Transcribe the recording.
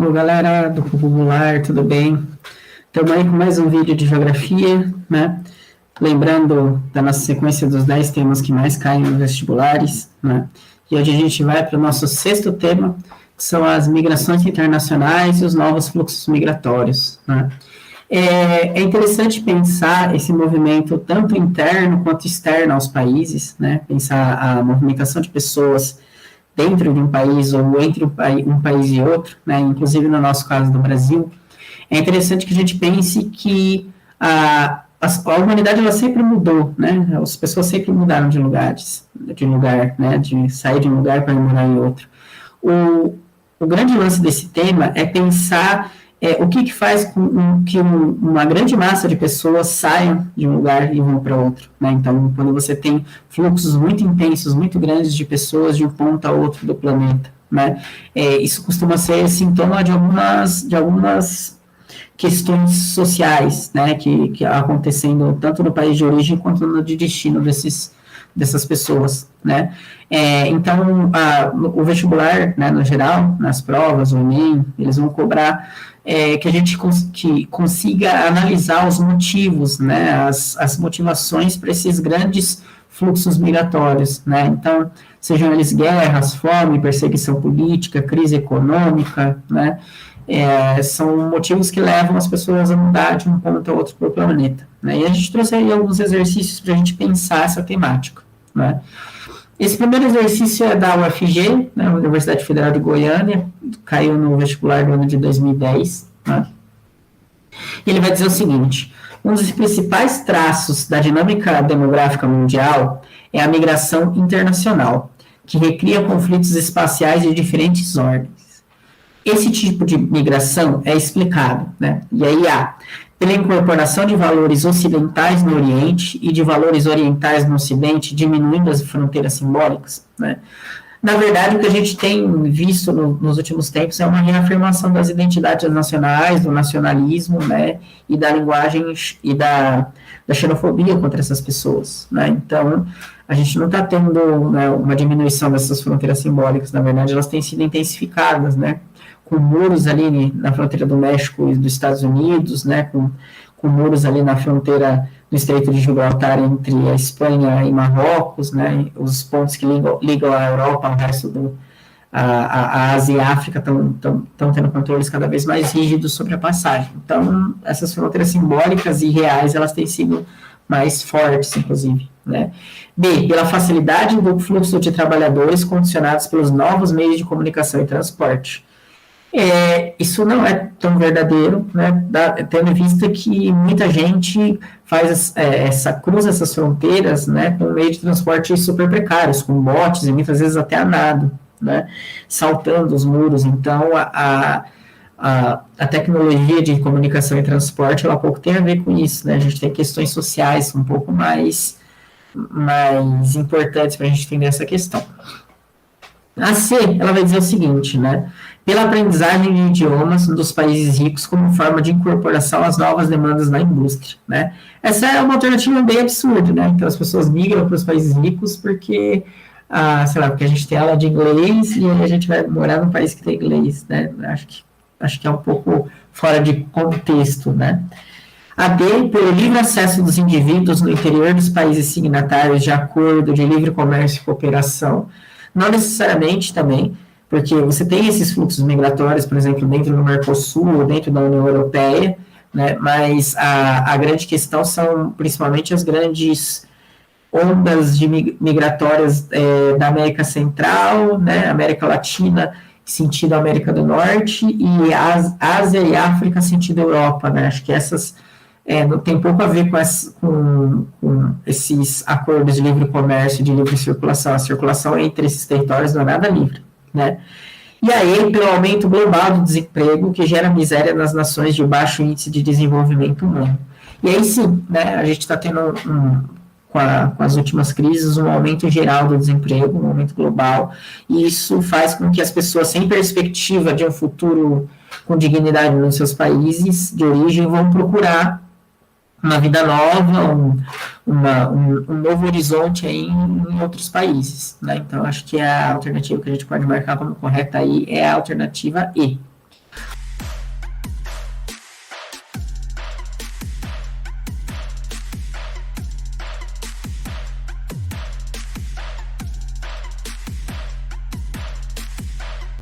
Ô, galera do Popular, tudo bem? Estamos aí com mais um vídeo de geografia, né? Lembrando da nossa sequência dos 10 temas que mais caem nos vestibulares, né? E hoje a gente vai para o nosso sexto tema, que são as migrações internacionais e os novos fluxos migratórios, né? É interessante pensar esse movimento tanto interno quanto externo aos países, né? Pensar a movimentação de pessoas dentro de um país ou entre um país e outro, né? Inclusive no nosso caso do Brasil. É interessante que a gente pense que a humanidade ela sempre mudou, né? As pessoas sempre mudaram de lugar, né? De sair de um lugar para morar em outro. O grande lance desse tema é pensar o que faz com que uma grande massa de pessoas saiam de um lugar e vão para outro, né? Então, quando você tem fluxos muito intensos, muito grandes de pessoas de um ponto a outro do planeta, né? Isso costuma ser sintoma de algumas questões sociais, né? Que acontecendo tanto no país de origem quanto no de destino dessas pessoas, né? Então, o vestibular, né, no geral, nas provas, o Enem, eles vão cobrar que a gente consiga analisar os motivos, né, as motivações para esses grandes fluxos migratórios, né? Então, sejam eles guerras, fome, perseguição política, crise econômica, né? São motivos que levam as pessoas a mudar de um ponto a outro para o planeta, né? E a gente trouxe aí alguns exercícios para a gente pensar essa temática, né? Esse primeiro exercício é da UFG, né, Universidade Federal de Goiânia, caiu no vestibular do ano de 2010, né? E ele vai dizer o seguinte: um dos principais traços da dinâmica demográfica mundial é a migração internacional, que recria conflitos espaciais de diferentes ordens. Esse tipo de migração é explicado, né? E aí pela incorporação de valores ocidentais no Oriente e de valores orientais no Ocidente, diminuindo as fronteiras simbólicas, né? Na verdade, o que a gente tem visto nos últimos tempos é uma reafirmação das identidades nacionais, do nacionalismo, né? E da linguagem e da xenofobia contra essas pessoas, né? Então, a gente não está tendo, né, uma diminuição dessas fronteiras simbólicas, na verdade, elas têm sido intensificadas, né? Com muros ali na fronteira do México e dos Estados Unidos, né, com muros ali na fronteira do Estreito de Gibraltar entre a Espanha e Marrocos, né, os pontos que ligam a Europa ao resto a Ásia e a África estão tendo controles cada vez mais rígidos sobre a passagem. Então, essas fronteiras simbólicas e reais, elas têm sido mais fortes, inclusive, né. B, pela facilidade do fluxo de trabalhadores condicionados pelos novos meios de comunicação e transporte. Isso não é tão verdadeiro, né, tendo em vista que muita gente cruza essas fronteiras, né, com meio de transporte super precários, com botes e muitas vezes até a nado, né, saltando os muros. Então, a tecnologia de comunicação e transporte, ela pouco tem a ver com isso, né, a gente tem questões sociais um pouco mais importantes para a gente entender essa questão. A C, ela vai dizer o seguinte, né, pela aprendizagem de idiomas dos países ricos como forma de incorporação às novas demandas da indústria, né. Essa é uma alternativa bem absurda, né, então as pessoas migram para os países ricos porque, porque a gente tem aula de inglês e aí a gente vai morar num país que tem inglês, né, acho que é um pouco fora de contexto, né. A D, pelo livre acesso dos indivíduos no interior dos países signatários de acordo de livre comércio e cooperação, não necessariamente também, porque você tem esses fluxos migratórios, por exemplo, dentro do Mercosul ou dentro da União Europeia, né, mas a grande questão são principalmente as grandes ondas migratórias da América Central, né, América Latina, sentido América do Norte, e Ásia e África, sentido Europa, né, acho que essas tem pouco a ver com esses acordos de livre comércio, de livre circulação. A circulação entre esses territórios não é nada livre, né? E aí, pelo aumento global do desemprego, que gera miséria nas nações de baixo índice de desenvolvimento humano. E aí sim, né, a gente está tendo, com as últimas crises, um aumento geral do desemprego, um aumento global, e isso faz com que as pessoas sem perspectiva de um futuro com dignidade nos seus países de origem vão procurar uma vida nova, um novo horizonte aí em outros países, né? Então, acho que a alternativa que a gente pode marcar como correta aí é a alternativa E.